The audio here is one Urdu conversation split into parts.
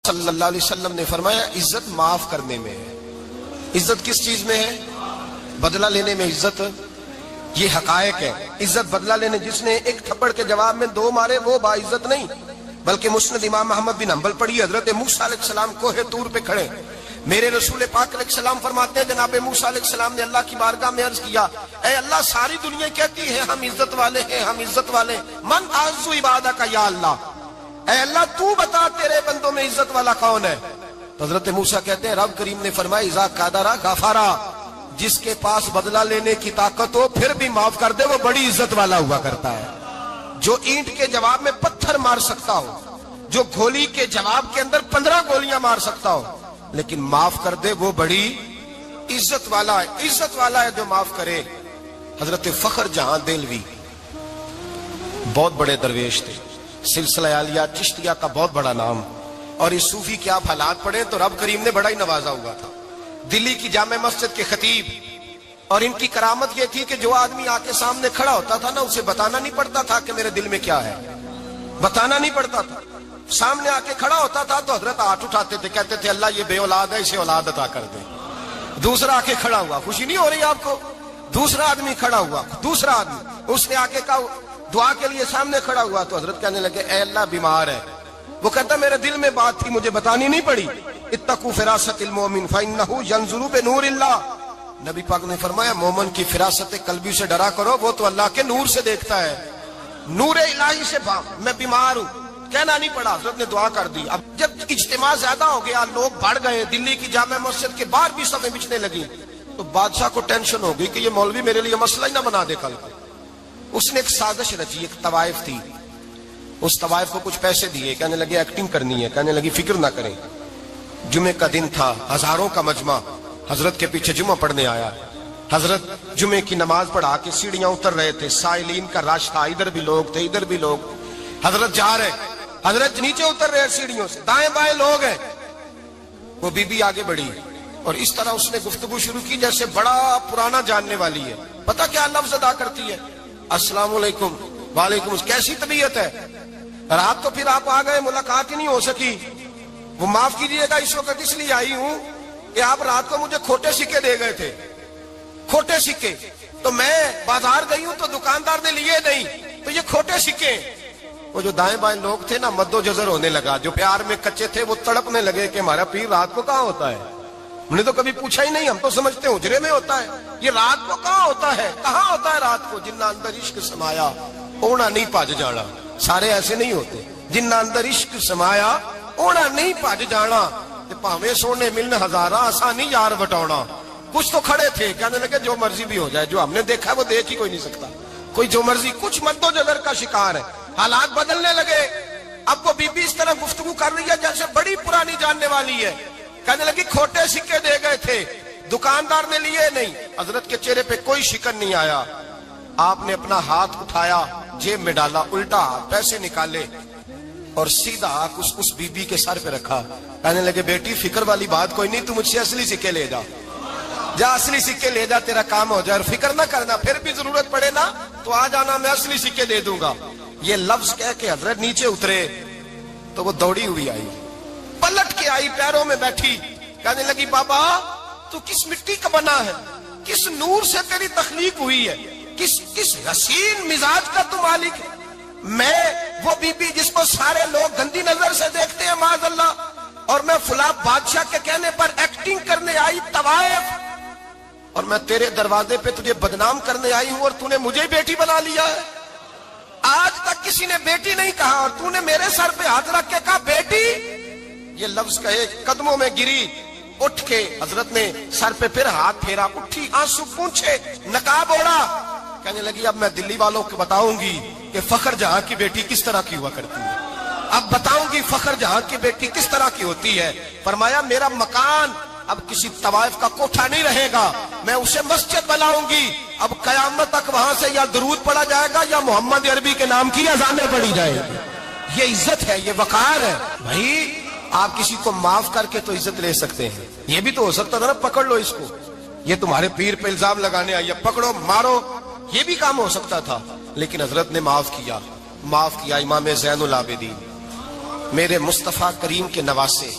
صلی اللہ علیہ وسلم نے فرمایا عزت معاف کرنے میں ہے۔ عزت کس چیز میں ہے؟ بدلہ لینے میں عزت۔ یہ حقائق ہے۔ عزت بدلہ لینے، جس نے ایک تھپڑ کے جواب میں 2 مارے وہ باعزت نہیں، بلکہ مسند امام محمد بن حنبل پڑھی، حضرت موسیٰ علیہ السلام کوہ طور پہ کھڑے، میرے رسول پاک علیہ السلام فرماتے ہیں جناب موسیٰ علیہ السلام نے اللہ کی بارگاہ میں عرض کیا، اے اللہ ساری دنیا کہتی ہے ہم عزت والے ہیں، ہم عزت والے، من اعز عبادک یا اللہ، اے اللہ تو بتا تیرے بندوں میں عزت والا کون ہے؟ تو حضرت موسیٰ کہتے ہیں رب کریم نے فرمایا اذا قادر غفارا، جس کے پاس بدلہ لینے کی طاقت ہو پھر بھی معاف کر دے وہ بڑی عزت والا ہوا کرتا ہے۔ جو اینٹ کے جواب میں پتھر مار سکتا ہو، جو گولی کے جواب کے اندر 15 گولیاں مار سکتا ہو لیکن معاف کر دے وہ بڑی عزت والا ہے۔ عزت والا ہے جو معاف کرے۔ حضرت فخر جہاں دہلوی بہت بڑے درویش تھے، سلسلہ عالیہ چشتیہ کا بہت بڑا نام، اور اس صوفی کے آپ حالات پڑھیں تو رب کریم نے بڑا ہی نوازا ہوا تھا۔ دلی کی جامع مسجد کے خطیب، اور ان کی کرامت یہ تھی کہ جو آدمی آ کے سامنے کھڑا ہوتا تھا نا اسے بتانا نہیں پڑتا تھا کہ میرے دل میں کیا ہے، بتانا نہیں پڑتا تھا۔ سامنے آ کے کھڑا ہوتا تھا تو حضرت ہاتھ اٹھاتے تھے، کہتے تھے اللہ یہ بے اولاد ہے اسے اولاد عطا کر دے۔ دوسرا آ کے کھڑا ہوا، خوشی نہیں ہو رہی آپ کو؟ دوسرا آدمی کھڑا ہوا، دوسرا آدمی، اس نے آ کے کہا دعا کے لیے سامنے کھڑا ہوا تو حضرت کہنے لگے اے اللہ بیمار ہے، وہ کہتا میرے دل میں بات تھی مجھے بتانی نہیں پڑی، اتقوا فراست المؤمن فانه ينظر بنور اللہ، نبی پاک نے فرمایا مومن کی فراست قلبی سے ڈرا کرو، وہ تو اللہ کے نور سے دیکھتا ہے، نور الہی سے میں بیمار ہوں، کہنا نہیں پڑا، حضرت نے دعا کر دی۔ اب جب اجتماع زیادہ ہو گیا، لوگ بڑھ گئے، دلی کی جامع مسجد کے باہر بھی صفیں بچھنے لگی، تو بادشاہ کو ٹینشن ہو گئی کہ یہ مولوی میرے لیے مسئلہ ہی نہ بنا دے کل کو۔ اس نے ایک سازش رچی، ایک طوائف تھی، اس طوائف کو کچھ پیسے دیے، کہنے لگے ایکٹنگ کرنی ہے، کہنے لگی فکر نہ کریں۔ جمعے کا دن تھا، ہزاروں کا مجمع حضرت کے پیچھے جمعہ پڑھنے آیا، حضرت جمعے کی نماز پڑھا کے سیڑھیاں اتر رہے تھے، سائلین کا رش تھا، ادھر بھی لوگ تھے ادھر بھی لوگ، حضرت جا رہے، حضرت نیچے اتر رہے سیڑھیوں سے، دائیں بائیں لوگ ہیں، وہ بی بی آگے بڑھی اور اس طرح اس نے گفتگو شروع کی جیسے بڑا پرانا جاننے والی ہے۔ پتہ کیا لفظ ادا کرتی ہے؟ السلام علیکم، وعلیکم السلام، کیسی طبیعت ہے؟ رات تو پھر آپ آ گئے، ملاقات ہی نہیں ہو سکی، وہ معاف کیجئے گا اس وقت اس لیے آئی ہوں کہ آپ رات کو مجھے کھوٹے سکے دے گئے تھے، کھوٹے سکے، تو میں بازار گئی ہوں تو دکاندار نے لیے نہیں، تو یہ کھوٹے سکے۔ وہ جو دائیں بائیں لوگ تھے نا مد و جزر ہونے لگا، جو پیار میں کچے تھے وہ تڑپنے لگے کہ ہمارا پیر رات کو کہاں ہوتا ہے، ہم نے تو کبھی پوچھا ہی نہیں، ہم تو سمجھتے ہیں حجرے میں ہوتا ہے، یہ رات کو کہاں ہوتا ہے، کہاں ہوتا ہے رات کو؟ جنہ اندر عشق سمایا اونا نہیں پاج جانا، سارے ایسے نہیں ہوتے، جنہ اندر عشق سمایا اونا نہیں پاج جانا، پاویں سونے ملن ہزاراں آسانی یار بٹاؤنا۔ کچھ تو کھڑے تھے، کہنے لگے جو مرضی بھی ہو جائے، جو ہم نے دیکھا وہ دیکھ ہی کوئی نہیں سکتا، کوئی جو مرضی، کچھ مد و جزر کا شکار ہے۔ حالات بدلنے لگے، اب وہ بی بی اس طرح گفتگو کر رہی ہے جیسے بڑی پرانی جاننے والی ہے، کہنے لگی کھوٹے سکے دے گئے تھے، دکاندار نے لیے نہیں۔ حضرت کے چہرے پہ کوئی شکن نہیں آیا، آپ نے اپنا ہاتھ اٹھایا، جیب میں ڈالا، الٹا پیسے نکالے اور سیدھا اس بی بی کے سر پہ رکھا، کہنے لگے بیٹی فکر والی بات کوئی نہیں، تو مجھ سے اصلی سکے لے جا، جا اصلی سکے لے جا، تیرا کام ہو جائے، اور فکر نہ کرنا، پھر بھی ضرورت پڑے نا تو آ جانا، میں اصلی سکے دے دوں گا۔ یہ لفظ کہہ کے حضرت نیچے اترے تو وہ دوڑی ہوئی آئی، پلٹ کے آئی، پیروں میں بیٹھی، کہنے لگی بابا تو کس مٹی کا بنا ہے، کس نور سے تیری تخلیق ہوئی ہے، کس حسین مزاج کا تو مالک ہے؟ میں وہ بی بی جس کو سارے لوگ گندی نظر سے دیکھتے ہیں معاذ اللہ، اور میں فلاں بادشاہ کے کہنے پر ایکٹنگ کرنے آئی طوائف، اور میں تیرے دروازے پہ تجھے بدنام کرنے آئی ہوں اور تو نے مجھے بیٹی بنا لیا ہے۔ آج تک کسی نے بیٹی نہیں کہا اور تو نے میرے سر پہ ہاتھ رکھ کے کہا بیٹی، یہ لفظ کہے قدموں میں گری، اٹھ کے حضرت نے سر پہ پھر ہاتھ پھیرا، اٹھی، آنسو پونچھے، نقاب اوڑا، کہنے لگی اب میں دلی والوں کو بتاؤں گی کہ فخر جہاں کی بیٹی کس طرح کی ہوا کرتی ہے، اب بتاؤں گی فخر جہاں کی بیٹی کس طرح کی ہوتی ہے۔ فرمایا میرا مکان اب کسی طوائف کا کوٹھا نہیں رہے گا، میں اسے مسجد بناؤں گی، اب قیامت تک وہاں سے یا درود پڑھا جائے گا یا محمد عربی کے نام کی اذانیں پڑھی جائے گی۔ یہ عزت ہے، یہ وقار ہے۔ بھائی آپ کسی کو معاف کر کے تو عزت لے سکتے ہیں، یہ بھی تو ہو سکتا تھا نا پکڑ لو اس کو، یہ تمہارے پیر پہ الزام لگانے آئی ہے، پکڑو مارو، یہ بھی کام ہو سکتا تھا، لیکن حضرت نے معاف کیا۔ امام زین العابدین میرے مصطفیٰ کریم کے نواسے،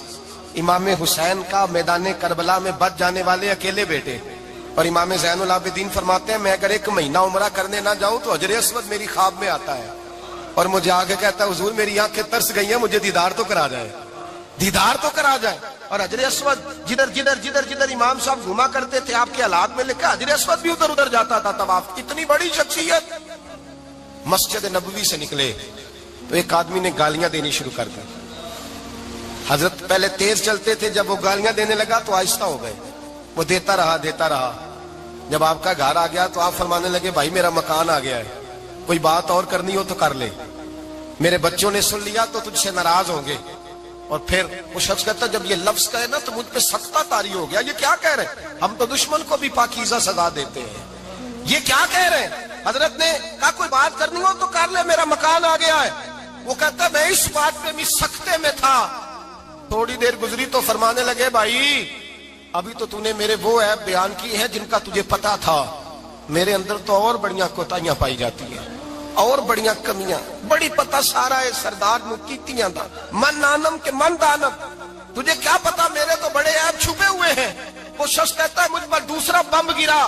امام حسین کا میدان کربلا میں بچ جانے والے اکیلے بیٹے، اور امام زین العابدین فرماتے ہیں میں اگر 1 مہینہ عمرہ کرنے نہ جاؤں تو حجر اسود میری خواب میں آتا ہے اور مجھے آگے کہتا ہے حضور میری آنکھیں ترس گئی ہیں، مجھے دیدار تو کرا جائے، دیدار تو کرا جائے۔ اور حجر اسود جدھر امام صاحب گھوما کرتے تھے آپ کے حالات میں لکھا حجر اسود بھی ادھر جاتا تھا طواف۔ اتنی بڑی شخصیت۔ مسجد نبوی سے نکلے تو ایک آدمی نے گالیاں دینی شروع کر دی۔ حضرت پہلے تیز چلتے تھے، جب وہ گالیاں دینے لگا تو آہستہ ہو گئے، وہ دیتا رہا۔ جب آپ کا گھر آ گیا تو آپ فرمانے لگے بھائی میرا مکان آ گیا ہے، کوئی بات اور کرنی ہو تو کر لے، میرے بچوں نے سن لیا تو تجھ سے ناراض ہوں گے۔ اور پھر وہ شخص کہتا جب یہ لفظ کہے نا تو مجھ پہ سختہ طاری ہو گیا، یہ کیا کہہ رہے ہیں؟ ہم تو دشمن کو بھی پاکیزہ سزا دیتے ہیں، یہ کیا کہہ رہے ہیں؟ حضرت نے کہا کوئی بات کرنی ہو تو کر لے، میرا مکان آ گیا ہے۔ وہ کہتا میں اس بات پہ بھی سختے میں تھا۔ تھوڑی دیر گزری تو فرمانے لگے بھائی ابھی تو نے میرے وہ عیب بیان کی ہے جن کا تجھے پتا تھا، میرے اندر تو اور بڑیاں کوتاہیاں پائی جاتی ہیں، اور بڑیاں کمیاں، بڑی پتا سارا ہے سردار نو کیتیاں دا من نانم کے من دانم، تجھے کیا پتا میرے تو بڑے عیب چھپے ہوئے ہیں۔ وہ شخص کہتا ہے مجھ پر دوسرا بم گرا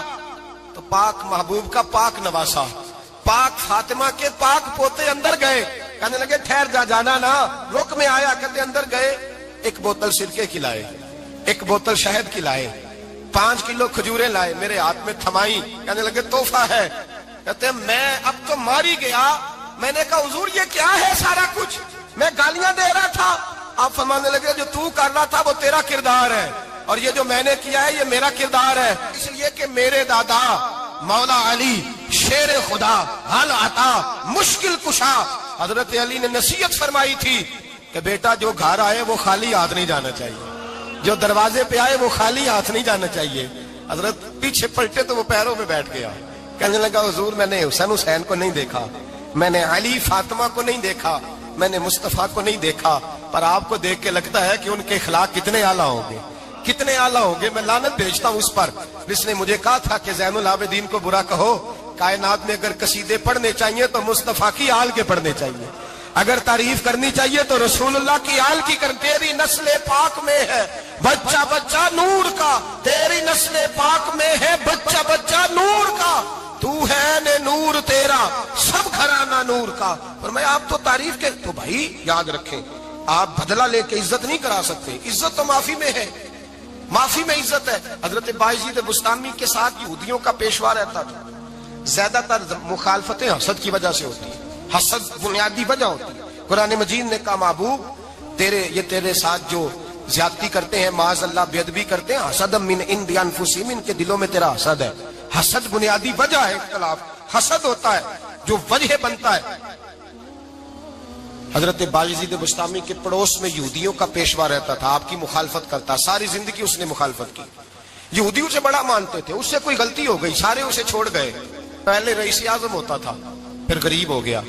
تو پاک محبوب کا پاک نواسا، پاک فاطمہ کے پاک پوتے اندر گئے، کہنے لگے ٹھہر جانا نا، رک میں آیا، کہتے اندر گئے، 1 بوتل سرکے کھلائے، 1 بوتل شہد کھلائے، 5 کلو کھجوریں لائے، میرے ہاتھ میں تھمائی، کہنے لگے تحفہ ہے۔ کہتے ہیں میں اب تو ماری گیا، میں نے کہا حضور یہ کیا ہے سارا کچھ، میں گالیاں دے رہا تھا۔ آپ فرمانے لگے جو تو کر رہا تھا وہ تیرا کردار ہے اور یہ جو میں نے کیا ہے یہ میرا کردار ہے، اس لیے کہ میرے دادا مولا علی شیر خدا حل عطا مشکل کشا، حضرت علی نے نصیحت فرمائی تھی کہ بیٹا جو گھر آئے وہ خالی ہاتھ نہیں جانا چاہیے، جو دروازے پہ آئے وہ خالی ہاتھ نہیں جانا چاہیے۔ حضرت پیچھے پلٹے تو وہ پیروں میں بیٹھ گیا، کہنے لگا حضور میں نے حسین کو نہیں دیکھا، میں نے علی فاطمہ کو نہیں دیکھا، میں نے مصطفیٰ کو نہیں دیکھا، پر آپ کو دیکھ کے لگتا ہے کہ ان کے اخلاق کتنے اعلیٰ ہوں گے، کتنے اعلیٰ ہوں گے۔ میں لعنت بھیجتا ہوں اس پر جس نے مجھے کہا تھا کہ زین العابدین کو برا کہو، کائنات میں اگر قصیدے پڑھنے چاہیے تو مصطفیٰ کی آل کے پڑھنے چاہیے، اگر تعریف کرنی چاہیے تو رسول اللہ کی آل کی کر۔ تیری نسل پاک میں ہے بچہ بچہ نور کا، تیری نسل پاک میں ہے بچہ بچہ نور کا، تو ہے نے نور تیرا سب گھرانہ نور کا۔ فرمایا آپ تو تعریف کے تو بھائی یاد رکھیں آپ بدلہ لے کے عزت نہیں کرا سکتے، عزت تو معافی میں ہے، معافی میں عزت ہے۔ حضرت بایزید بستامی کے ساتھ یہودیوں کا پیشوا رہتا تھا، زیادہ تر مخالفتیں حسد کی وجہ سے ہوتی ہیں، حسد بنیادی وجہ ہوتی ہے۔ قرآن مجید نے کہا محبوب یہ تیرے ساتھ جو زیادتی کرتے ہیں معاذ اللہ بے ادبی کرتے ہیں، حسد من عند انفسہم، ان کے دلوں میں تیرا حسد ہے۔ حسد بنیادی وجہ ہے اختلاف، حسد ہوتا ہے جو وجہ بنتا ہے۔ حضرت بایزید بستامی کے پڑوس میں یہودیوں کا پیشوا رہتا تھا، آپ کی مخالفت کرتا، ساری زندگی اس نے مخالفت کی، یہودی اسے بڑا مانتے تھے، اس سے کوئی غلطی ہو گئی سارے اسے چھوڑ گئے، پہلے رئیس اعظم ہوتا تھا پھر غریب ہو گیا۔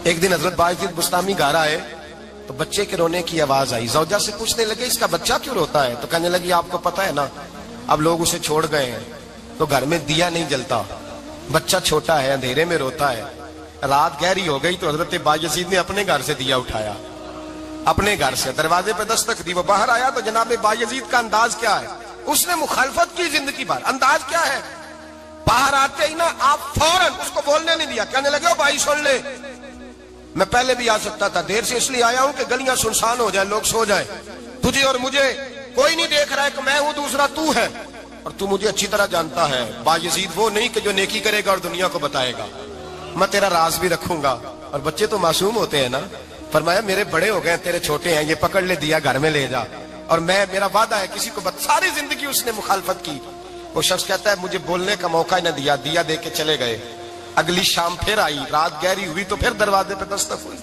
ایک دن حضرت بایزید بستامی گھر آئے تو بچے کے رونے کی آواز آئی، زوجہ سے پوچھنے لگے اس کا بچہ کیوں روتا ہے؟ تو کہنے لگی آپ کو پتہ ہے نا اب لوگ اسے چھوڑ گئے ہیں تو گھر میں دیا نہیں جلتا، بچہ چھوٹا ہے اندھیرے میں روتا ہے۔ رات گہری ہو گئی تو حضرت بایزید نے اپنے گھر سے دیا اٹھایا، اپنے گھر سے دروازے پہ دستک دی، وہ باہر آیا تو جناب بایزید کا انداز کیا ہے، اس نے مخالفت کی زندگی بھر، انداز کیا ہے، باہر آتے ہی نا آپ فوراً اس کو بولنے نہیں دیا، کہنے لگے او بھائی سن لے میں پہلے بھی آ سکتا تھا، دیر سے اس لیے آیا ہوں کہ گلیاں سنسان ہو جائیں، لوگ سو جائیں، تجھے اور مجھے کوئی نہیں دیکھ رہا ہے کہ میں ہوں دوسرا تو ہے، اور تو مجھے اچھی طرح جانتا ہے بایزید وہ نہیں کہ جو نیکی کرے گا اور دنیا کو بتائے گا، میں تیرا راز بھی رکھوں گا۔ اور بچے تو معصوم ہوتے ہیں نا، فرمایا میرے بڑے ہو گئے تیرے چھوٹے ہیں، یہ پکڑ لے دیا گھر میں لے جا، اور میرا وعدہ ہے کسی کو ساری زندگی اس نے مخالفت کی۔ وہ شخص کہتا ہے مجھے بولنے کا موقع نہ دیا، دیا دے کے چلے گئے۔ اگلی شام پھر آئی، رات گہری ہوئی تو پھر دروازے پہ دستک ہوئی،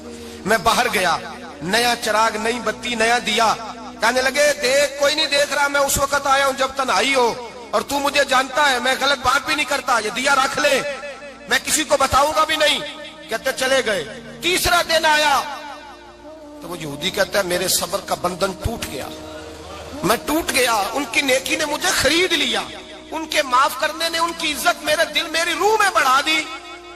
میں باہر گیا، نیا چراغ نئی بتی نیا دیا، کہنے لگے دیکھ کوئی نہیں دیکھ رہا، میں اس وقت آیا ہوں جب تنہائی ہو اور تو مجھے جانتا ہے، میں غلط بات بھی نہیں کرتا، یہ دیا رکھ لے، میں کسی کو بتاؤں گا بھی نہیں۔ کہتے چلے گئے، تیسرا دن آیا تو وہ یہودی کہتا ہے میرے صبر کا بندھن ٹوٹ گیا، میں ٹوٹ گیا، ان کی نیکی نے مجھے خرید لیا، ان کے معاف کرنے نے ان کی عزت میرے دل میری روح میں بڑھا دی،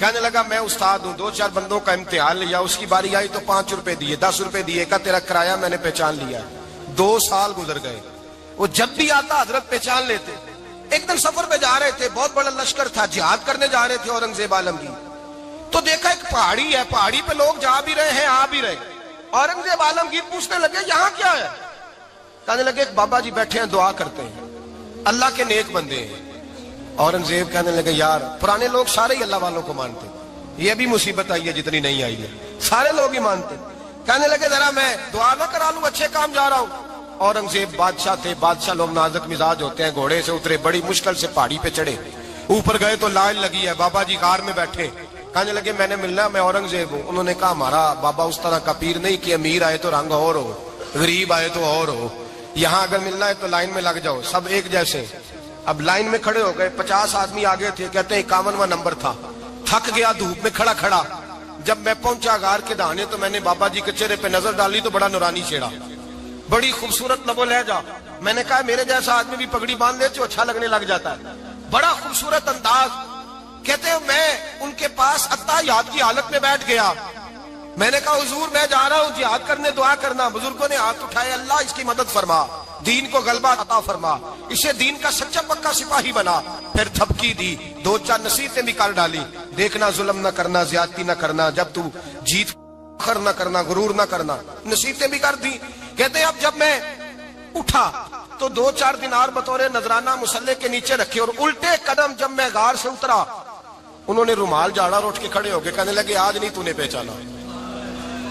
کہنے لگا میں استاد ہوں، 2-4 بندوں کا امتحان لیا، اس کی باری آئی تو 5 روپے دیے، 10 روپے دیے، کہا تیرا کرایہ میں نے پہچان لیا۔ 2 سال گزر گئے، وہ جب بھی آتا حضرت پہچان لیتے۔ ایک دن سفر پہ جا رہے تھے، بہت بڑا لشکر تھا، جہاد کرنے جا رہے تھے اورنگزیب عالمگیر، تو دیکھا ایک پہاڑی ہے، پہاڑی پہ لوگ جا بھی رہے ہیں آ بھی رہے۔ اورنگزیب عالمگیر پوچھنے لگے یہاں کیا ہے؟ کہنے لگے ایک بابا جی بیٹھے ہیں دعا کرتے ہیں، اللہ کے نیک بندے ہیں۔ اورنگزیب کہنے لگے یار پرانے لوگ سارے ہی اللہ والوں کو مانتے، یہ بھی مصیبت آئی ہے جتنی نہیں آئی ہے، سارے لوگ ہی مانتے۔ کہنے لگے ذرا میں دعا نہ کرا لوں، اچھے کام جا رہا ہوں۔ اورنگزیب بادشاہ تھے، بادشاہ لوگ نازک مزاج ہوتے ہیں، گھوڑے سے اترے، بڑی مشکل سے پہاڑی پہ چڑھے، اوپر گئے تو لائن لگی ہے، بابا جی غار میں بیٹھے۔ کہنے لگے میں نے ملنا، میں اورنگزیب ہوں۔ انہوں نے کہا ہمارا بابا اس طرح کا پیر نہیں کہ امیر آئے تو رنگ اور ہو، غریب آئے تو اور ہو، یہاں اگر ملنا ہے تو لائن میں لگ جاؤ، سب ایک جیسے۔ اب لائن میں کھڑے ہو گئے، 50 آدمی آگے تھے، کہتے ہیں 51واں نمبر تھا، تھک گیا دھوپ میں کھڑا کھڑا۔ جب میں پہنچا غار کے دہانے تو میں نے بابا جی کے چہرے پہ نظر ڈالی تو بڑا نورانی چہرہ، بڑی خوبصورت لب و لہجہ۔ میں نے کہا میرے جیسا آدمی بھی پگڑی باندھ لے تو اچھا لگنے لگ جاتا ہے، بڑا خوبصورت انداز۔ کہتے ہیں میں ان کے پاس اتحیات کی حالت میں بیٹھ گیا، میں نے کہا حضور میں جا رہا ہوں جہاد کرنے، دعا کرنا۔ بزرگوں نے ہاتھ اٹھائے، اللہ اس کی مدد فرما، دین کو غلبہ عطا فرما، اسے دین کا سچا پکا سپاہی بنا۔ پھر تھپکی دی، 2-4 نصیحتیں بھی کر ڈالی، دیکھنا ظلم نہ کرنا، زیادتی نہ کرنا، جب تو جیت فخر نہ کرنا، غرور نہ کرنا، نصیحتیں بھی کر دی۔ کہتے ہیں اب جب میں اٹھا تو 2-4 دینار بطور نذرانہ مسلح کے نیچے رکھے، اور الٹے قدم جب میں غار سے اترا انہوں نے رومال جھاڑا اور اٹھ کے کھڑے ہو گئے، کہنے لگے آج نہیں تو نے پہچانا،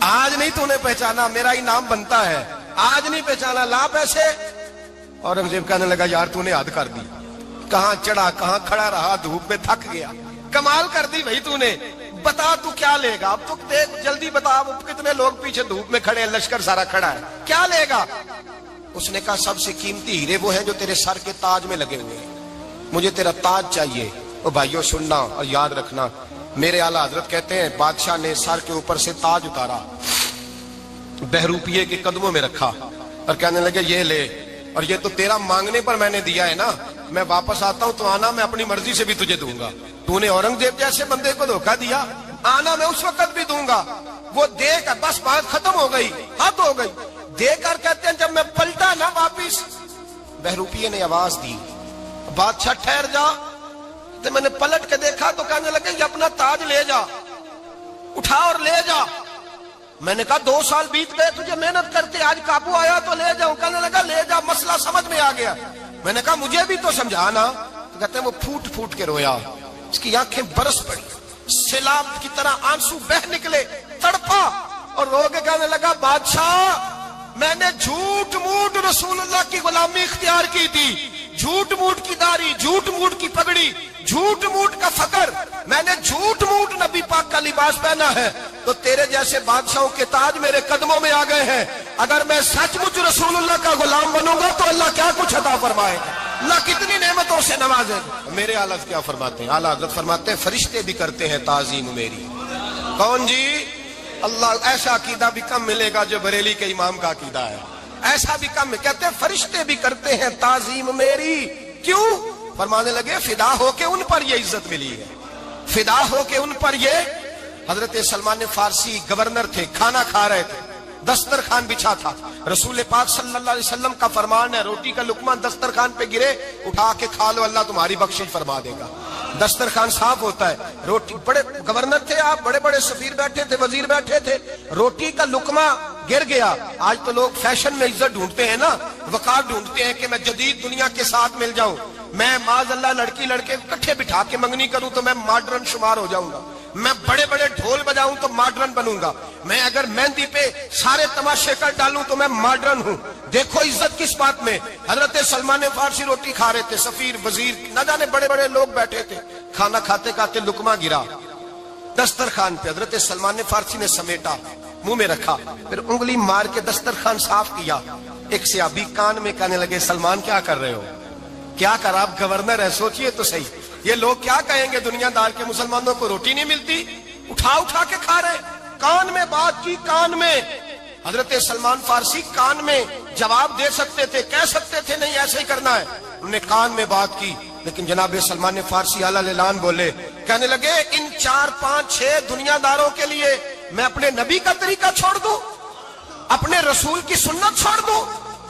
آج نہیں تو نے پہچانا، میرا انعام بنتا ہے، آج نہیں پہچانا، لا پیسے۔ اورنگزیب کہنے لگا یار تو نے حد کر دی، کہاں چڑھا کہاں کھڑا رہا، دھوپ میں تھک گیا، کمال کر دی بھائی تو نے، بتا تو کیا لے گا، اب تو دیکھ جلدی بتا، اب کتنے لوگ پیچھے دھوپ میں کھڑے ہیں، لشکر سارا کھڑا ہے، کیا لے گا؟ اس نے کہا سب سے قیمتی ہیرے وہ ہیں جو تیرے سر کے تاج میں لگے ہوئے ہیں، مجھے تیرا تاج چاہیے۔ او بھائیو سننا اور یاد رکھنا، میرے اعلیٰ حضرت کہتے ہیں بادشاہ نے سر کے اوپر سے تاج اتارا، بہروپیے کے قدموں میں رکھا اور کہنے لگے یہ لے، اور یہ تو تیرا مانگنے پر میں نے دیا ہے نا، میں واپس آتا ہوں تو آنا میں اپنی مرضی سے بھی تجھے دوں گا، تو نے اورنگزیب جیسے بندے کو دھوکہ دیا، آنا میں اس وقت بھی دوں گا۔ وہ دے کر بس بات ختم ہو گئی، حد ہو گئی، دے کر کہتے ہیں جب میں پلٹا نا واپس، بہروپیے نے آواز دی بادشاہ ٹھہر جا، تو میں نے پلٹ کے دیکھا تو کہنے لگے یہ اپنا تاج لے جا، اٹھا اور لے جا۔ میں نے کہا 2 سال بیت گئے تجھے محنت کرتے، آج قابو آیا تو لے جاؤں، کہنے لگا لے جا، مسئلہ سمجھ میں آ گیا۔ میں نے کہا مجھے بھی تو سمجھانا، تو کہتے ہیں وہ پھوٹ پھوٹ کے رویا، اس کی آنکھیں برس پڑی، سیلاب کی طرح آنسو بہ نکلے، تڑپا اور رو کے کہنے لگا بادشاہ میں نے جھوٹ موٹ رسول اللہ کی غلامی اختیار کی تھی، جھوٹ موٹ کی داڑھی، جھوٹ موٹ کی پگڑی، جھوٹ موٹ کا فقر، میں نے جھوٹ موٹ نبی پاک کا لباس پہنا ہے، تو تیرے جیسے بادشاہوں کے تاج میرے قدموں میں آ گئے ہیں، اگر میں سچ مچ رسول اللہ کا غلام بنوں گا تو اللہ کیا کچھ عطا فرمائے گا، اللہ کتنی نعمتوں سے نوازے گا۔ میرے اعلیٰ حضرت کیا فرماتے ہیں؟ اعلیٰ حضرت فرماتے ہیں فرشتے بھی کرتے ہیں تعظیم میری۔ کون جی؟ اللہ، ایسا عقیدہ بھی کم ملے گا جو بریلی کے امام کا عقیدہ ہے، ایسا بھی کم، کہتے ہیں فرشتے بھی کرتے ہیں تعظیم میری۔ کیوں؟ فرمانے لگے فدا ہو کے ان پر یہ عزت ملی ہے، فدا ہو کے ان پر یہ۔ حضرت سلمان فارسی گورنر تھے، کھانا کھا رہے تھے، دسترخوان بچھا تھا، رسول پاک صلی اللہ علیہ وسلم کا فرمان ہے روٹی کا لقمہ دسترخوان پہ گرے اٹھا کے کھا لو، اللہ تمہاری بخشش فرما دے گا، دسترخوان صاف ہوتا ہے۔ روٹی، بڑے گورنر تھے آپ، بڑے بڑے سفیر بیٹھے تھے، وزیر بیٹھے تھے، روٹی کا لقمہ گر گیا۔ آج تو لوگ فیشن میں عزت ڈھونڈتے ہیں نا، وقار ڈھونڈتے ہیں کہ میں جدید دنیا کے ساتھ مل جاؤں، میں معاذ اللہ لڑکی لڑکے اکٹھے بٹھا کے منگنی کروں تو میں ماڈرن شمار ہو جاؤں گا، میں بڑے بڑے ڈھول بجاؤں تو ماڈرن بنوں گا، میں اگر مہندی پہ سارے تماشے کر ڈالوں تو میں ماڈرن ہوں۔ دیکھو عزت کس بات میں۔ حضرت سلمان فارسی روٹی کھا رہے تھے، سفیر وزیر نہ جانے بڑے بڑے لوگ بیٹھے تھے، کھانا کھاتے کھاتے لقمہ گرا دسترخوان پہ، حضرت سلمان فارسی نے سمیٹا، منہ میں رکھا، پھر انگلی مار کے دسترخوان صاف کیا۔ ایک صحابی کان میں کہنے لگے سلمان کیا کر رہے ہو، کیا کر، آپ گورنر ہے، سوچئے تو صحیح، یہ لوگ کیا کہیں گے دنیا دار کے، مسلمانوں کو روٹی نہیں ملتی، اٹھا اٹھا کے کھا رہے۔ کان میں بات کی، کان میں۔ حضرت سلمان فارسی کان میں جواب دے سکتے تھے، کہہ سکتے تھے نہیں ایسے ہی کرنا ہے، انہوں نے کان میں بات کی، لیکن جناب سلمان فارسی اعلیٰ اعلان بولے، کہنے لگے ان 4 5 6 دنیا داروں کے لیے میں اپنے نبی کا طریقہ چھوڑ دوں، اپنے رسول کی سنت چھوڑ دوں؟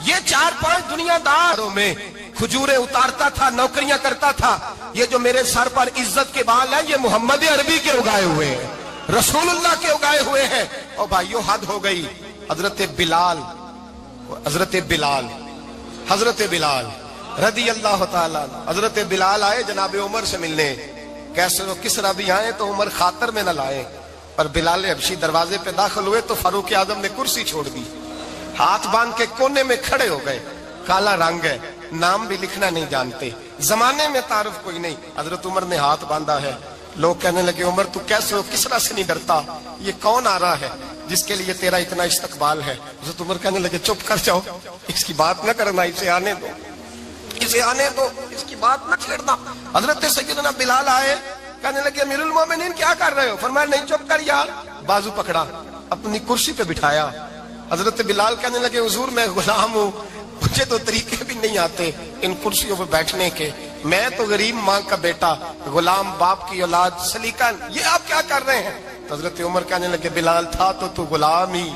یہ 4 5 دنیا داروں میں کھجوریں اتارتا تھا، نوکریاں کرتا تھا، یہ جو میرے سر پر عزت کے بال ہیں یہ محمد عربی کے اگائے ہوئے ہیں، رسول اللہ کے اگائے ہوئے ہیں۔ اور بھائیو حد ہو گئی۔ حضرت بلال رضی اللہ تعالیٰ، حضرت بلال آئے جناب عمر سے ملنے، کیسے وہ کس طرح بھی آئے تو عمر خاطر میں نہ لائے، اور بلال حبشی دروازے پہ داخل ہوئے تو فاروق اعظم نے کرسی چھوڑ دی، ہاتھ باندھ کے کونے میں کھڑے ہو گئے۔ کالا رنگ ہے، نام بھی لکھنا نہیں جانتے، زمانے میں تعارف کوئی نہیں۔ حضرت عمر نے ہاتھ باندھا ہے، لوگ کہنے لگے عمر تو کیسے ہو، کس طرح سے نہیں ڈرتا، یہ کون آ رہا ہے جس کے لیے تیرا اتنا استقبال ہے؟ حضرت عمر کہنے لگے چپ کر جاؤ، اس کی بات نہ کرنا، اسے آنے دو، اسے آنے دو، اس کی بات نہ چھیڑنا۔ حضرت سیدنا بلال آئے، کہنے لگے امیر المومنین کیا کر رہے ہو؟ فرمایا نہیں چپ کر یار، بازو پکڑا، اپنی کرسی پہ بٹھایا۔ حضرت بلال کہنے لگے حضور میں غلام ہوں، مجھے تو طریقے بھی نہیں آتے ان کرسیوں پہ بیٹھنے کے، میں تو غریب ماں کا بیٹا، غلام باپ کی اولاد، سلیقہ، یہ آپ کیا کر رہے ہیں؟ تو حضرت عمر کہنے لگے بلال تھا تو غلام ہی،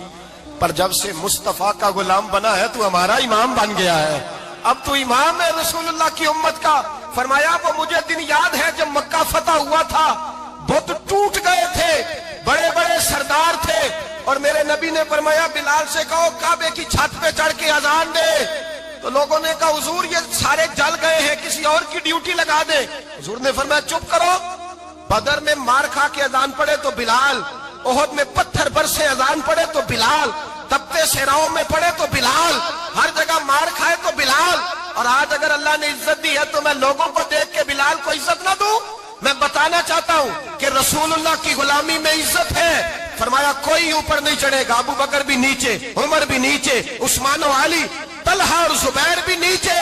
پر جب سے مصطفیٰ کا غلام بنا ہے تو ہمارا امام بن گیا ہے، اب تو امام ہے رسول اللہ کی امت کا۔ فرمایا وہ مجھے دن یاد ہے جب مکہ فتح ہوا تھا، بت ٹوٹ گئے تھے، بڑے بڑے سردار تھے، اور میرے نبی نے فرمایا بلال سے کہو کعبے کی چھت پہ چڑھ کے اذان دے، تو لوگوں نے کہا حضور یہ سارے جل گئے ہیں، کسی اور کی ڈیوٹی لگا دے۔ حضور نے فرمایا چپ کرو، بدر میں مار کھا کے اذان پڑے تو بلال، احد میں پتھر برسے اذان پڑے تو بلال، تپتے صحراؤں میں پڑے تو بلال، ہر جگہ مار کھائے تو بلال۔ اور آج اگر اللہ نے عزت دی ہے تو میں لوگوں کو دیکھ کے بلال کو عزت نہ دوں؟ میں بتانا چاہتا ہوں کہ رسول اللہ کی غلامی میں عزت ہے۔ فرمایا کوئی اوپر نہیں چڑھے گا، ابو بکر بھی نیچے، عمر بھی نیچے، عثمان و علی، طلحہ اور زبیر بھی نیچے۔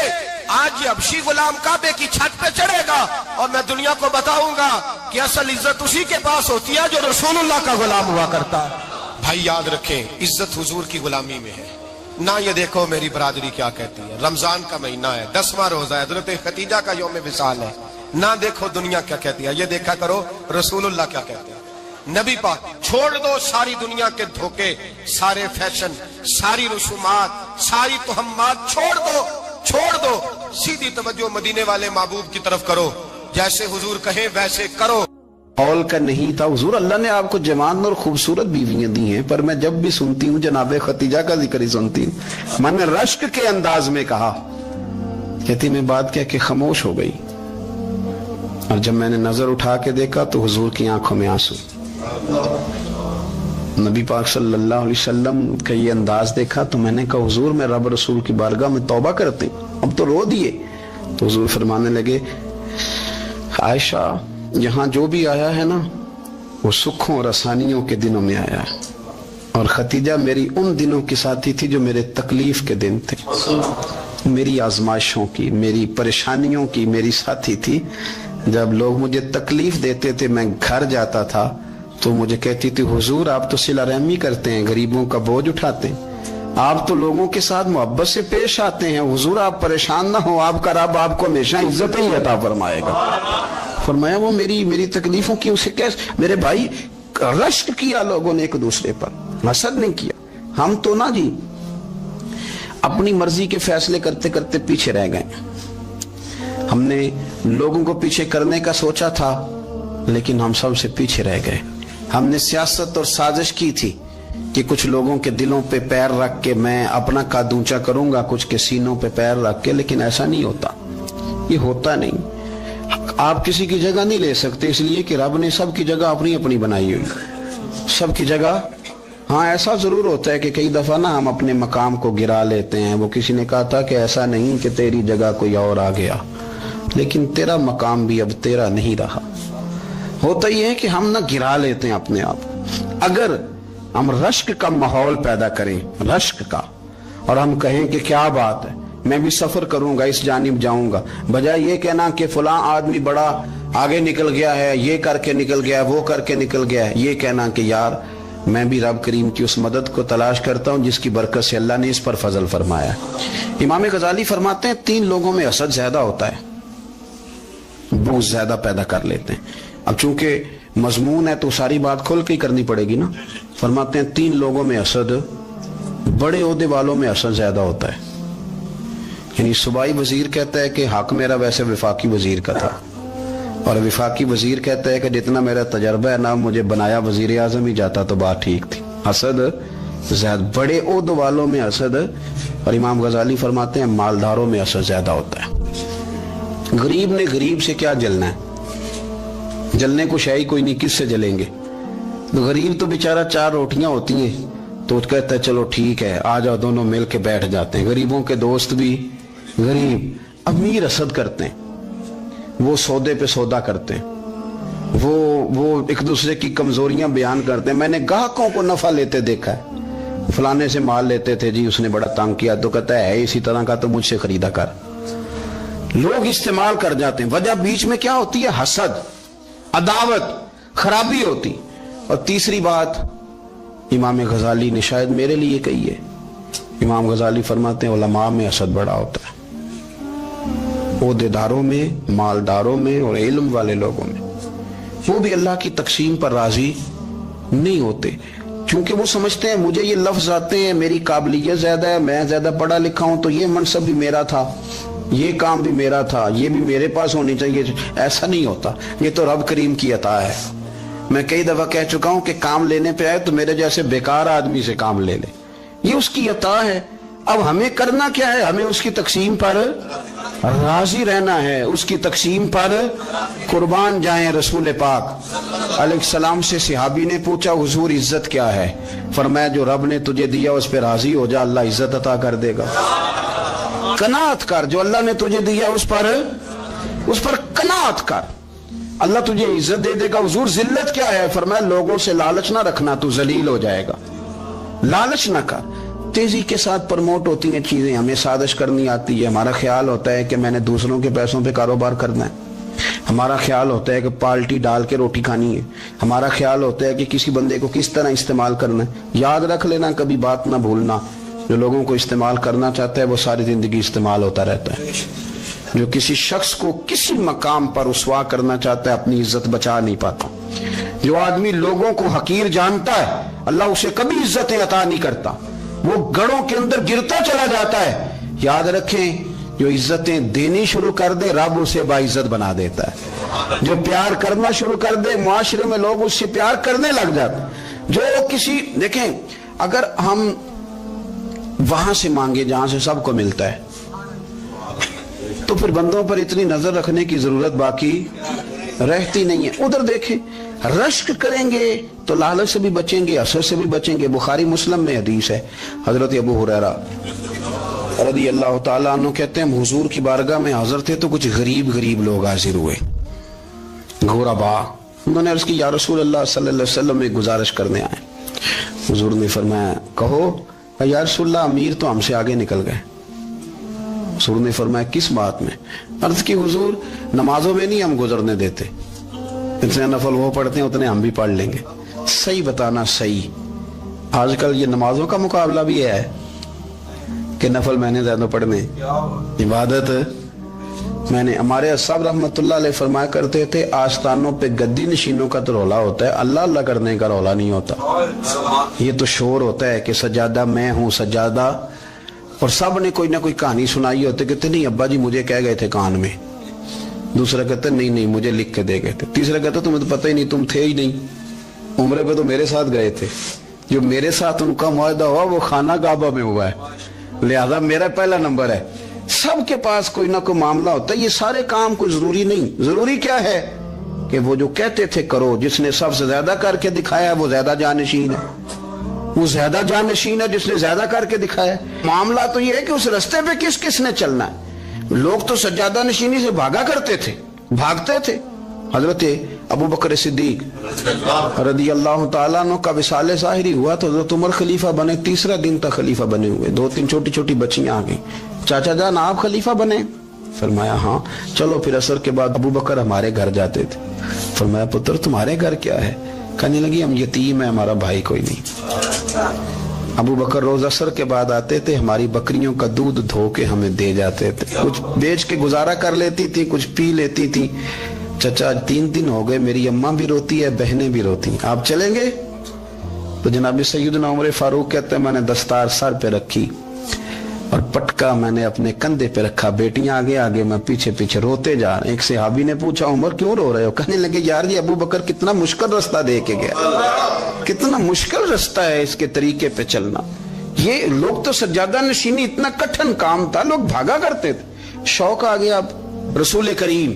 آج یہ حبشی غلام کعبے کی چھت پہ چڑھے گا اور میں دنیا کو بتاؤں گا کہ اصل عزت اسی کے پاس ہوتی ہے جو رسول اللہ کا غلام ہوا کرتا ہے۔ بھائی یاد رکھیں عزت حضور کی غلامی میں ہے، نہ یہ دیکھو میری برادری کیا کہتی ہے، رمضان کا مہینہ ہے، 10واں روزہ ہے، حضرت خدیجہ کا یوم وصال ہے، نہ دیکھو دنیا کیا کہتی ہے، یہ دیکھا کرو رسول اللہ کیا کہتے ہیں۔ نبی پاک چھوڑ دو ساری دنیا کے دھوکے، سارے فیشن، ساری رسومات، ساری تہمات چھوڑ دو، سیدھی توجہ مدینے والے محبوب کی طرف کرو، جیسے حضور کہیں ویسے کرو۔ قول کا نہیں تھا حضور اللہ نے آپ کو جوان اور خوبصورت بیویاں دی ہیں، پر میں جب بھی سنتی ہوں جناب خدیجہ کا ذکر ہی سنتی ہوں۔ میں نے رشک کے انداز میں کہا، کہتی میں بات کہہ کے خاموش ہو گئی، اور جب میں نے نظر اٹھا کے دیکھا تو حضور کی آنکھوں میں آنسو۔ نبی پاک صلی اللہ علیہ وسلم کا یہ انداز دیکھا تو میں نے کہا حضور میں رب رسول کی بارگاہ میں توبہ کرتے ہیں، اب تو رو دیے۔ تو حضور فرمانے لگے عائشہ یہاں جو بھی آیا ہے نا وہ سکھوں اور آسانیوں کے دنوں میں آیا ہے، اور خدیجہ میری ان دنوں کی ساتھی تھی جو میرے تکلیف کے دن تھے، میری آزمائشوں کی، میری پریشانیوں کی میری ساتھی تھی۔ جب لوگ مجھے تکلیف دیتے تھے میں گھر جاتا تھا تو مجھے کہتی تھی حضور آپ تو صلہ رحمی کرتے ہیں، غریبوں کا بوجھ اٹھاتے ہیں، آپ تو لوگوں کے ساتھ محبت سے پیش آتے ہیں، حضور آپ پریشان نہ ہو، آپ کا رب آپ کو ہمیشہ عزت ہی عطا فرمائے گا۔ فرمایا وہ میری تکلیفوں کی اسے کیسے، میرے بھائی رشک کیا لوگوں نے ایک دوسرے پر، حسد نہیں کیا۔ ہم تو نہ جی اپنی مرضی کے فیصلے کرتے کرتے پیچھے رہ گئے، ہم نے لوگوں کو پیچھے کرنے کا سوچا تھا لیکن ہم سب سے پیچھے رہ گئے۔ ہم نے سیاست اور سازش کی تھی کہ کچھ لوگوں کے دلوں پہ پیر رکھ کے میں اپنا قد اونچا کروں گا، کچھ کے سینوں پہ پیر رکھ کے، لیکن ایسا نہیں ہوتا، یہ ہوتا نہیں۔ آپ کسی کی جگہ نہیں لے سکتے، اس لیے کہ رب نے سب کی جگہ اپنی اپنی بنائی ہوئی، سب کی جگہ۔ ہاں ایسا ضرور ہوتا ہے کہ کئی دفعہ نا ہم اپنے مقام کو گرا لیتے ہیں، وہ کسی نے کہا تھا کہ ایسا نہیں کہ تیری جگہ کوئی اور آ گیا، لیکن تیرا مقام بھی اب تیرا نہیں رہا۔ ہوتا یہ ہے کہ ہم نہ گرا لیتے ہیں اپنے آپ۔ اگر ہم رشک کا ماحول پیدا کریں، رشک کا، اور ہم کہیں کہ کیا بات ہے میں بھی سفر کروں گا، اس جانب جاؤں گا، بجائے یہ کہنا کہ فلاں آدمی بڑا آگے نکل گیا ہے، یہ کر کے نکل گیا، وہ کر کے نکل گیا ہے، یہ کہنا کہ یار میں بھی رب کریم کی اس مدد کو تلاش کرتا ہوں جس کی برکت سے اللہ نے اس پر فضل فرمایا ہے۔ امام غزالی فرماتے ہیں 3 لوگوں میں حسد زیادہ ہوتا ہے، بغض زیادہ پیدا کر لیتے ہیں. اب چونکہ مضمون ہے تو ساری بات کھل کے ہی کرنی پڑے گی نا. فرماتے ہیں 3 لوگوں میں حسد، بڑے عہدے والوں میں حسد زیادہ ہوتا ہے. یعنی صوبائی وزیر کہتا ہے کہ حق میرا ویسے وفاقی وزیر کا تھا، اور وفاقی وزیر کہتا ہے کہ جتنا میرا تجربہ ہے نا، مجھے بنایا وزیر اعظم ہی جاتا تو بات ٹھیک تھی. حسد زیادہ بڑے عہدے والوں میں حسد، اور امام غزالی فرماتے ہیں مالداروں میں حسد زیادہ ہوتا ہے. غریب نے غریب سے کیا جلنا ہے؟ جلنے کو شے ہی کوئی نہیں، کس سے جلیں گے؟ تو غریب تو بیچارہ 4 روٹیاں ہوتی ہیں تو کہتا ہے چلو ٹھیک ہے آ جاؤ، دونوں مل کے بیٹھ جاتے ہیں. غریبوں کے دوست بھی غریب. امیر حسد کرتے ہیں، وہ سودے پہ سودا کرتے ہیں، وہ ایک دوسرے کی کمزوریاں بیان کرتے ہیں. میں نے گاہکوں کو نفع لیتے دیکھا ہے، فلانے سے مال لیتے تھے جی، اس نے بڑا تنگ کیا، تو کہتا ہے اسی طرح کا تو مجھ سے خریدا کر. لوگ استعمال کر جاتے ہیں. وجہ بیچ میں کیا ہوتی ہے؟ حسد، عداوت، خرابی ہوتی. اور تیسری بات امام غزالی نے شاید میرے لیے کہی ہے. امام غزالی فرماتے ہیں علماء میں حسد بڑا ہوتا ہے، عہدیداروں میں، مالداروں میں، اور علم والے لوگوں میں. وہ بھی اللہ کی تقسیم پر راضی نہیں ہوتے، چونکہ وہ سمجھتے ہیں مجھے یہ لفظ آتے ہیں، میری قابلیت زیادہ ہے، میں زیادہ پڑھا لکھا ہوں، تو یہ منصب بھی میرا تھا، یہ کام بھی میرا تھا، یہ بھی میرے پاس ہونی چاہیے. ایسا نہیں ہوتا، یہ تو رب کریم کی عطا ہے. میں کئی دفعہ کہہ چکا ہوں کہ کام لینے پہ آئے تو میرے جیسے بیکار آدمی سے کام لے لے، یہ اس کی عطا ہے. اب ہمیں کرنا کیا ہے؟ ہمیں اس کی تقسیم پر راضی رہنا ہے، اس کی تقسیم پر قربان جائیں. رسول پاک علیہ السلام سے صحابی نے پوچھا حضور عزت کیا ہے؟ فرمایا جو رب نے تجھے دیا اس پہ راضی ہو جا، اللہ عزت عطا کر دے گا. قناعت کر، جو اللہ نے تجھے دیا اس پر قناعت کر، اللہ تجھے عزت دے دے گا. حضور ذلت کیا ہے؟ فرمایا لوگوں سے لالچ نہ رکھنا، تو ذلیل ہو جائے گا. لالچ نہ کر. تیزی کے ساتھ پروموٹ ہوتی ہیں چیزیں، ہمیں سازش کرنی آتی ہے. ہمارا خیال ہوتا ہے کہ میں نے دوسروں کے پیسوں پہ کاروبار کرنا ہے، ہمارا خیال ہوتا ہے کہ پالٹی ڈال کے روٹی کھانی ہے، ہمارا خیال ہوتا ہے کہ کسی بندے کو کس طرح استعمال کرنا ہے. یاد رکھ لینا، کبھی بات نہ بھولنا، جو لوگوں کو استعمال کرنا چاہتا ہے وہ ساری زندگی استعمال ہوتا رہتا ہے. جو کسی شخص کو کسی مقام پر رسوا کرنا چاہتا ہے اپنی عزت بچا نہیں پاتا. جو آدمی لوگوں کو حقیر جانتا ہے اللہ اسے کبھی عزتیں عطا نہیں کرتا، وہ گڑھوں کے اندر گرتا چلا جاتا ہے. یاد رکھیں جو عزتیں دینی شروع کر دے رب اسے باعزت بنا دیتا ہے. جو پیار کرنا شروع کر دے معاشرے میں لوگ اس سے پیار کرنے لگ جاتے ہیں. جو کسی دیکھیں اگر ہم وہاں سے مانگے جہاں سے سب کو ملتا ہے تو پھر بندوں پر اتنی نظر رکھنے کی ضرورت باقی رہتی نہیں ہے. ادھر دیکھیں رشک کریں گے تو لالچ سے بھی بچیں گے، حسد سے بھی بچیں گے. بخاری مسلم میں حدیث ہے، حضرت ابو ہریرہ رضی اللہ تعالیٰ عنہ کہتے ہیں حضور کی بارگاہ میں حاضر تھے تو کچھ غریب لوگ حاضر ہوئے، غربا. انہوں نے عرض کی یا رسول اللہ صلی اللہ علیہ وسلم ایک گزارش کرنے آئے. حضور نے فرمایا کہو. یا رسول اللہ امیر تو ہم سے آگے نکل گئے. حضور نے فرمایا کس بات میں؟ عرض کی حضور نمازوں میں نہیں ہم گزرنے دیتے، اتنے نفل وہ پڑھتے ہیں اتنے ہم بھی پڑھ لیں گے. صحیح بتانا صحیح. آج کل یہ نمازوں کا مقابلہ بھی ہے کہ نفل میں نے زیادہ پڑھنے، عبادت میں نے. ہمارے اصحاب رحمت اللہ علیہ فرمایا کرتے تھے آستانوں پہ گدی نشینوں کا تو رولا ہوتا ہے، اللہ اللہ کرنے کا رولا نہیں ہوتا. یہ تو شور ہوتا ہے کہ سجادہ میں ہوں سجادہ، اور سب نے کوئی نہ کوئی کہانی سنائی ہوتی کہتے نہیں ابا جی مجھے کہہ گئے تھے کان میں. دوسرا کہتا نہیں مجھے لکھ کے دے گئے تھے. تیسرا کہتا تمہیں تو پتہ ہی نہیں، تم تھے ہی نہیں، عمرے پہ تو میرے ساتھ گئے تھے. جو میرے ساتھ ان کا معاہدہ ہوا وہ خانہ کعبہ میں ہوا ہے، لہذا میرا پہلا نمبر ہے. سب کے پاس کوئی نہ کوئی معاملہ ہوتا ہے. یہ سارے کام کوئی ضروری نہیں. ضروری کیا ہے کہ وہ جو کہتے تھے کرو، جس نے سب سے زیادہ کر کے دکھایا ہے وہ زیادہ جانشین ہے، وہ زیادہ جانشین ہے جس نے زیادہ کر کے دکھایا. معاملہ تو یہ ہے کہ اس رستے پہ کس نے چلنا ہے. لوگ تو سجادہ نشینی سے بھاگا کرتے تھے، بھاگتے تھے. حضرت ابو بکر صدیق رضی اللہ تعالیٰ عنہ کا وصال ظاہری ہوا تو حضرت عمر خلیفہ بنے. تیسرا دن تک خلیفہ بنے ہوئے. 2-3 چھوٹی بچیاں آ گئیں. چاچا جان آپ خلیفہ بنے؟ فرمایا ہاں. چلو پھر عصر کے بعد ابو بکر ہمارے گھر جاتے تھے. فرمایا پتر تمہارے گھر کیا ہے؟ کہنے لگی ہم یتیم ہیں، ہمارا بھائی کوئی نہیں. ابو بکر روز عصر کے بعد آتے تھے، ہماری بکریوں کا دودھ دھو کے ہمیں دے جاتے تھے. کچھ بیچ کے گزارا کر لیتی تھی، کچھ پی لیتی تھی. چچا 3 دن ہو گئے میری اماں بھی روتی ہے بہنیں بھی روتی ہیں, آپ چلیں گے؟ تو جناب سیدنا عمر فاروق کہتے ہیں میں نے دستار سر پہ رکھی اور پٹکا میں نے اپنے کندھے پہ رکھا, بیٹیاں آگے آگے میں پیچھے پیچھے روتے جا رہے ہیں. ایک صحابی نے پوچھا عمر کیوں رو رہے ہو؟ کہنے لگے یار یہ ابو بکر کتنا مشکل رستہ دے کے گیا, کتنا مشکل رستہ ہے اس کے طریقے پہ چلنا. یہ لوگ تو سجادہ نشینی اتنا کٹھن کام تھا, لوگ بھاگا کرتے تھے. شوق آ گیا. اب رسول کریم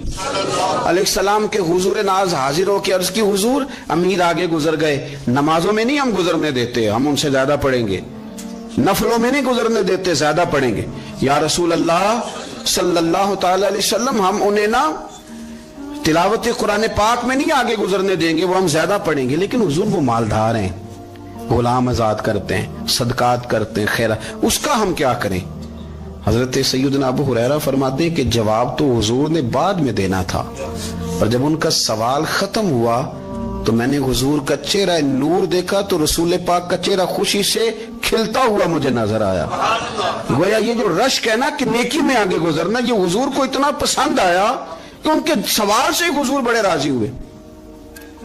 علیہ السلام کے حضور ناز حاضر ہو کے عرض کی حضور امیر آگے گزر گئے, نمازوں میں نہیں ہم گزرنے دیتے, ہم ان سے زیادہ پڑھیں گے, نفلوں میں نہیں گزرنے دیتے, زیادہ پڑھیں گے. یا رسول اللہ صلی اللہ تعالی علیہ وسلم ہم انہیں نا تلاوت قرآن پاک میں نہیں آگے گزرنے دیں گے, وہ ہم زیادہ پڑھیں گے. لیکن حضور وہ مالدار ہیں, غلام آزاد کرتے ہیں, صدقات کرتے ہیں, خیرات, اس کا ہم کیا کریں؟ حضرت سیدنا ابو ہریرہ فرماتے ہیں کہ جواب تو حضور نے بعد میں دینا تھا, اور جب ان کا سوال ختم ہوا تو میں نے حضور کا چہرہ نور دیکھا تو رسول پاک کا چہرہ خوشی سے کھلتا ہوا مجھے نظر آیا. گویا یہ جو رشک ہے نا کہ نیکی میں آگے گزرنا, یہ حضور کو اتنا پسند آیا کہ ان کے سوال سے حضور بڑے راضی ہوئے.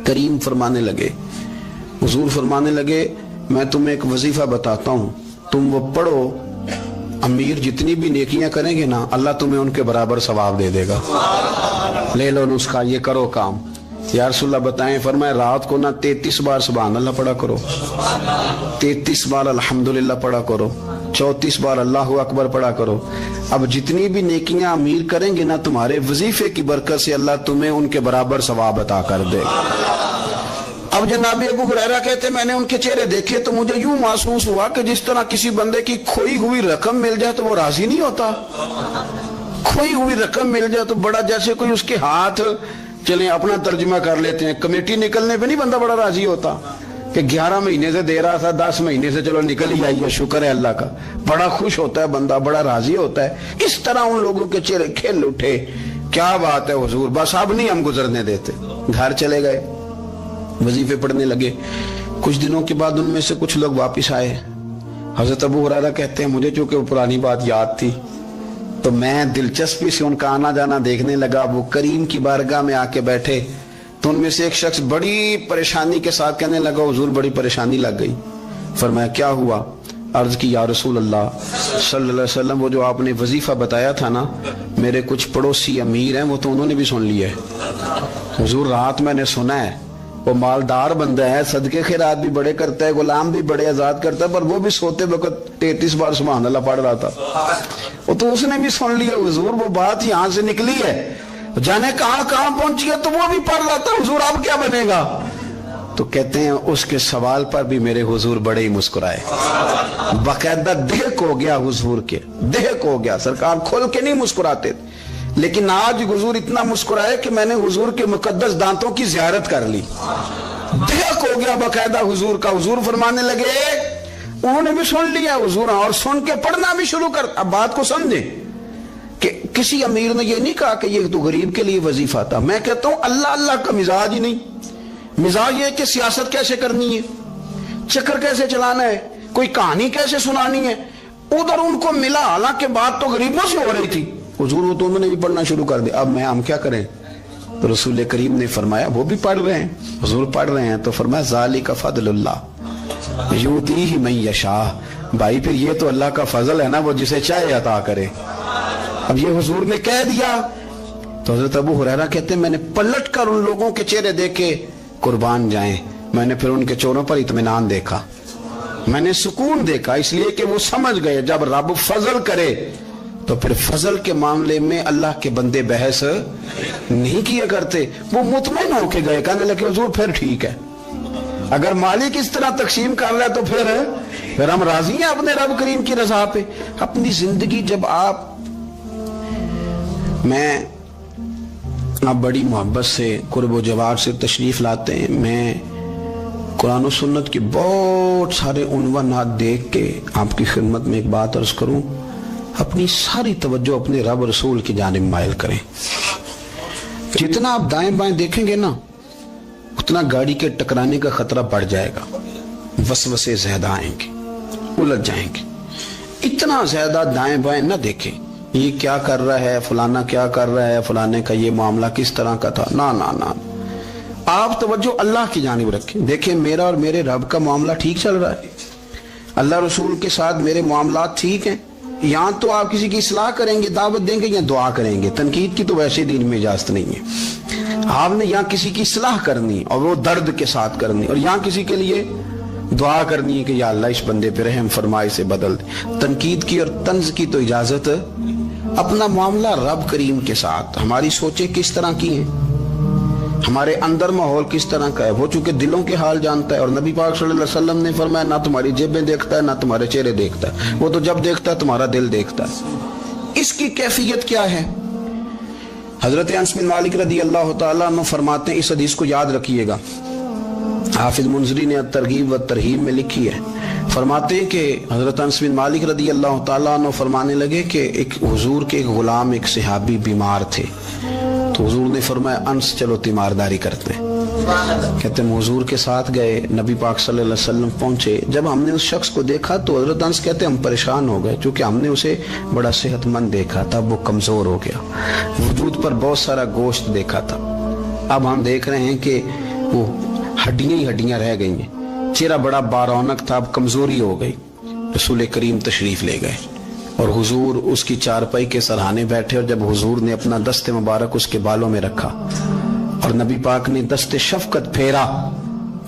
کریم فرمانے لگے, حضور فرمانے لگے میں تمہیں ایک وظیفہ بتاتا ہوں, تم وہ پڑھو, امیر جتنی بھی نیکیاں کریں گے نا اللہ تمہیں ان کے برابر ثواب دے دے گا. لے لو نسخہ, یہ کرو کام. یا رسول اللہ بتائیں, فرمائے رات کو نا 33 بار سبحان اللہ پڑھا کرو, 33 بار الحمدللہ پڑھا کرو, 34 بار اللہ اکبر پڑھا کرو. اب جتنی بھی نیکیاں امیر کریں گے نا تمہارے وظیفے کی برکت سے اللہ تمہیں ان کے برابر ثواب عطا کر دے. اب جناب ابو ہریرہ کہتے میں نے ان کے چہرے دیکھے تو مجھے یوں محسوس ہوا کہ جس طرح کسی بندے کی کھوئی ہوئی رقم مل جائے تو وہ راضی نہیں ہوتا. کھوئی ہوئی رقم مل جائے تو بڑا جیسے کوئی اس کے ہاتھ, چلیں اپنا ترجمہ کر لیتے ہیں, کمیٹی نکلنے پہ نہیں بندہ بڑا راضی ہوتا کہ 11 مہینے سے دے رہا تھا 10 مہینے سے چلو نکل ہی آئی ہے, شکر ہے اللہ کا, بڑا خوش ہوتا ہے بندہ, بڑا راضی ہوتا ہے. اس طرح ان لوگوں کے چہرے کھل اٹھے. کیا بات ہے حضور, بس اب نہیں ہم گزرنے دیتے. گھر چلے گئے, وظیفے پڑھنے لگے. کچھ دنوں کے بعد ان میں سے کچھ لوگ واپس آئے. حضرت ابو ہریرہ کہتے ہیں مجھے چونکہ وہ پرانی بات یاد تھی تو میں دلچسپی سے ان کا آنا جانا دیکھنے لگا. وہ کریم کی بارگاہ میں آ کے بیٹھے تو ان میں سے ایک شخص بڑی پریشانی کے ساتھ کہنے لگا حضور بڑی پریشانی لگ گئی. فرمایا کیا ہوا؟ عرض کی یا رسول اللہ صلی اللہ علیہ وسلم وہ جو آپ نے وظیفہ بتایا تھا نا, میرے کچھ پڑوسی امیر ہیں وہ تو انہوں نے بھی سن لیا ہے. حضور رات میں نے سنا ہے, وہ مالدار بندہ ہے, صدقے خیرات بھی بڑے کرتا ہے, غلام بھی بڑے آزاد کرتا ہے, پر وہ بھی سوتے وقت 33 بار سبحان اللہ پڑھ رہا تھا. وہ تو اس نے بھی سن لیا حضور, وہ بات یہاں سے نکلی ہے, جانے کہاں کہاں پہنچی ہے, تو وہ بھی پڑھ رہا تھا. حضور اب کیا بنے گا؟ تو کہتے ہیں اس کے سوال پر بھی میرے حضور بڑے ہی مسکرائے. باقاعدہ دہک ہو گیا حضور کے, دہک ہو گیا. سرکار کھول کے نہیں مسکراتے, لیکن آج حضور اتنا مسکرائے کہ میں نے حضور کے مقدس دانتوں کی زیارت کر لی. دہک ہو گیا باقاعدہ حضور کا. حضور فرمانے لگے انہوں نے بھی سن لیا حضور, اور سن کے پڑھنا بھی شروع کر. اب بات کو سمجھیں کہ کسی امیر نے یہ نہیں کہا کہ یہ تو غریب کے لیے وظیفہ تھا. میں کہتا ہوں اللہ اللہ کا مزاج ہی نہیں. مزاج یہ کہ سیاست کیسے کرنی ہے, چکر کیسے چلانا ہے, کوئی کہانی کیسے سنانی ہے. ادھر ان کو ملا, حالانکہ بات تو غریبوں سے ہو رہی تھی. حضور وہ تو انہوں نے بھی پڑھنا شروع کر دیا. اب ہم کیا کریں؟ تو رسول کریم نے فرمایا وہ بھی پڑھ رہے ہیں, حضور پڑھ رہے ہیں, تو فرمایا ذالک فضل اللہ یؤتیہ من یشاء. بھائی پھر یہ تو اللہ کا فضل ہے نا, وہ جسے چاہے عطا کرے. اب یہ حضور نے کہہ دیا تو حضرت ابو ہریرہ کہتے ہیں میں نے پلٹ کر ان لوگوں کے چہرے دیکھے, قربان جائیں, میں نے پھر ان کے چہروں پر اطمینان دیکھا, میں نے سکون دیکھا, اس لیے کہ وہ سمجھ گئے جب رب فضل کرے تو پھر فضل کے معاملے میں اللہ کے بندے بحث نہیں کیا کرتے. وہ مطمئن ہو کے گئے, کہنے لگے حضور پھر ٹھیک ہے, اگر مالک اس طرح تقسیم کر رہا ہے تو پھر ہم راضی ہیں اپنے رب کریم کی رضا پہ. اپنی زندگی جب آپ بڑی محبت سے قرب و جوار سے تشریف لاتے ہیں, میں قرآن و سنت کے بہت سارے عنوانات دیکھ کے آپ کی خدمت میں ایک بات عرض کروں, اپنی ساری توجہ اپنے رب رسول کی جانب مائل کریں. جتنا آپ دائیں بائیں دیکھیں گے نا اتنا گاڑی کے ٹکرانے کا خطرہ بڑھ جائے گا, وسوسے زیادہ آئیں گے, الجھ جائیں گے. اتنا زیادہ دائیں بائیں نہ دیکھیں, یہ کیا کر رہا ہے، فلانا کیا کر رہا ہے، فلانے کا یہ معاملہ کس طرح کا تھا، نہ نہ نہ، آپ توجہ اللہ کی جانب رکھیں. دیکھیں میرا اور میرے رب کا معاملہ ٹھیک چل رہا ہے، اللہ رسول کے ساتھ میرے معاملات ٹھیک ہیں. یہاں تو آپ کسی کی اصلاح کریں گے، دعوت دیں گے یا دعا کریں گے، تنقید کی تو ویسے دین میں اجازت نہیں ہے. آپ نے یہاں کسی کی اصلاح کرنی اور وہ درد کے ساتھ کرنی، اور یہاں کسی کے لیے دعا کرنی ہے کہ یا اللہ اس بندے پہ رحم فرمائے، سے بدل دے. تنقید کی اور طنز کی تو اجازت. اپنا معاملہ رب کریم کے ساتھ، ہماری سوچیں کس طرح کی ہیں، ہمارے اندر ماحول کس طرح کا ہے، وہ چونکہ دلوں کے حال جانتا ہے. اور نبی پاک صلی اللہ علیہ وسلم نے فرمایا نہ تمہاری جیبیں دیکھتا ہے نہ تمہارے چہرے دیکھتا ہے، وہ تو جب دیکھتا ہے تمہارا دل دیکھتا ہے. اس کی کیفیت کیا ہے؟ حضرت انس بن مالک رضی اللہ تعالیٰ عنہ فرماتے ہیں، اس حدیث کو یاد رکھیے گا، حافظ منذری نے ترغیب و ترہیب میں لکھی ہے. فرماتے ہیں کہ حضرت انس بن مالک رضی اللہ تعالیٰ عنہ فرمانے لگے کہ ایک حضور کے ایک غلام، ایک صحابی بیمار تھے، تو حضور نے فرمایا انس چلو تیمارداری کرتے ہیں. کہتے ہیں حضور کے ساتھ گئے، نبی پاک صلی اللہ علیہ وسلم پہنچے. جب ہم نے اس شخص کو دیکھا تو حضرت انس کہتے ہیں ہم پریشان ہو گئے، چونکہ ہم نے اسے بڑا صحت مند دیکھا تھا، وہ کمزور ہو گیا، وجود پر بہت سارا گوشت دیکھا تھا، اب ہم دیکھ رہے ہیں کہ وہ ہڈیاں ہی ہڈیاں رہ گئی ہیں، چہرہ بڑا بارونق تھا، اب کمزوری ہو گئی. رسول کریم تشریف لے گئے اور حضور اس کی چارپائی کے سرہانے بیٹھے، اور جب حضور نے اپنا دست مبارک اس کے بالوں میں رکھا اور نبی پاک نے دست شفقت پھیرا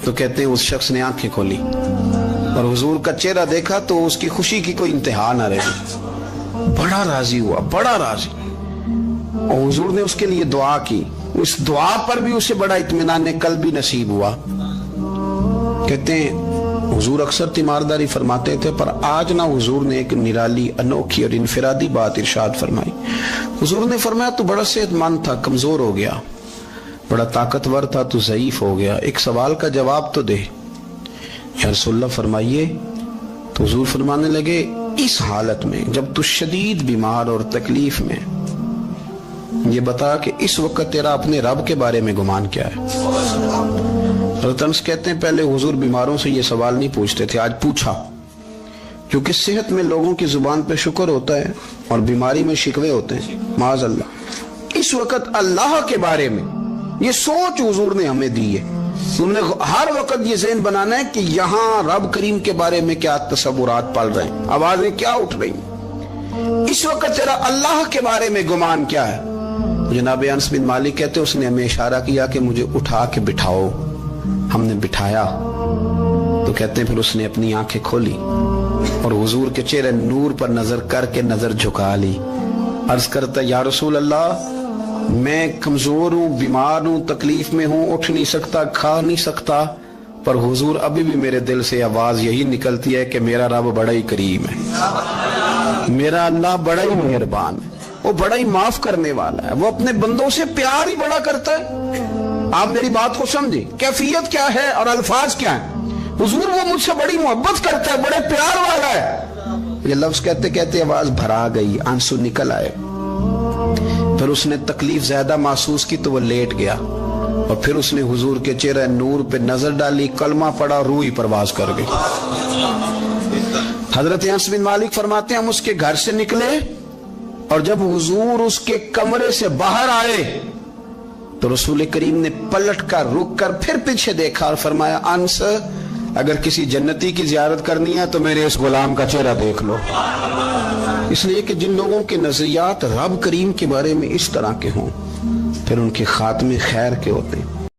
تو کہتے ہیں اس شخص نے آنکھیں کھولی اور حضور کا چہرہ دیکھا تو اس کی خوشی کی کوئی انتہا نہ رہی، بڑا راضی ہوا، بڑا راضی. اور حضور نے اس کے لیے دعا کی، اس دعا پر بھی اسے بڑا اطمینان قلبی نصیب ہوا. کہتے ہیں حضور اکثر تیمارداری فرماتے تھے، پر آج نہ حضور نے ایک نرالی، انوکھی اور انفرادی بات ارشاد فرمائی. حضور نے فرمایا تو بڑا صحت مند تھا، کمزور ہو گیا، بڑا طاقتور تھا تو ضعیف ہو گیا، ایک سوال کا جواب تو دے. یا رسول اللہ فرمائیے. تو حضور فرمانے لگے اس حالت میں جب تو شدید بیمار اور تکلیف میں، یہ بتا کہ اس وقت تیرا اپنے رب کے بارے میں گمان کیا ہے. حضرت انس کہتے ہیں پہلے حضور بیماروں سے یہ سوال نہیں پوچھتے تھے، آج پوچھا، کیونکہ صحت میں لوگوں کی زبان پہ شکر ہوتا ہے اور بیماری میں شکوے ہوتے ہیں، معاذ اللہ. اس وقت اللہ کے بارے میں یہ سوچ حضور نے ہمیں دی ہے. تم نے ہر وقت یہ ذہن بنانا ہے کہ یہاں رب کریم کے بارے میں کیا تصورات پل رہے ہیں، آوازیں کیا اٹھ رہی ہیں، اس وقت تیرا اللہ کے بارے میں گمان کیا ہے. جناب انس بن مالک کہتے اس نے ہمیں اشارہ کیا کہ مجھے اٹھا کے بٹھاؤ. ہم نے بٹھایا تو کہتے ہیں پھر اس نے اپنی آنکھیں کھولی اور حضور کے چہرے نور پر نظر کر کے نظر جھکا لی. عرض کرتا یا رسول اللہ میں کمزور ہوں، بیمار ہوں، تکلیف میں ہوں، اٹھ نہیں سکتا، کھا نہیں سکتا، پر حضور ابھی بھی میرے دل سے آواز یہی نکلتی ہے کہ میرا رب بڑا ہی کریم ہے، میرا اللہ بڑا ہی مہربان ہے، وہ بڑا ہی معاف کرنے والا ہے، وہ اپنے بندوں سے پیار ہی بڑا کرتا ہے. آپ میری بات کو سمجھیں، کیفیت کیا ہے اور الفاظ کیا ہیں. حضور وہ مجھ سے بڑی محبت کرتا ہے، بڑے پیار والا ہے. یہ لفظ کہتے کہتے آواز بھرا گئی، آنسو نکل آئے. پھر اس نے تکلیف زیادہ محسوس کی تو وہ لیٹ گیا اور پھر اس نے حضور کے چہرے نور پہ نظر ڈالی، کلمہ پڑھا، روح ہی پرواز کر گئی. حضرت انس بن مالک فرماتے ہیں ہم اس کے گھر سے نکلے اور جب حضور اس کے کمرے سے باہر آئے تو رسول کریم نے پلٹ کر رک کر پھر پیچھے دیکھا اور فرمایا انس اگر کسی جنتی کی زیارت کرنی ہے تو میرے اس غلام کا چہرہ دیکھ لو. اس لیے کہ جن لوگوں کے نظریات رب کریم کے بارے میں اس طرح کے ہوں پھر ان کے خاتمے خیر کے ہوتے ہیں.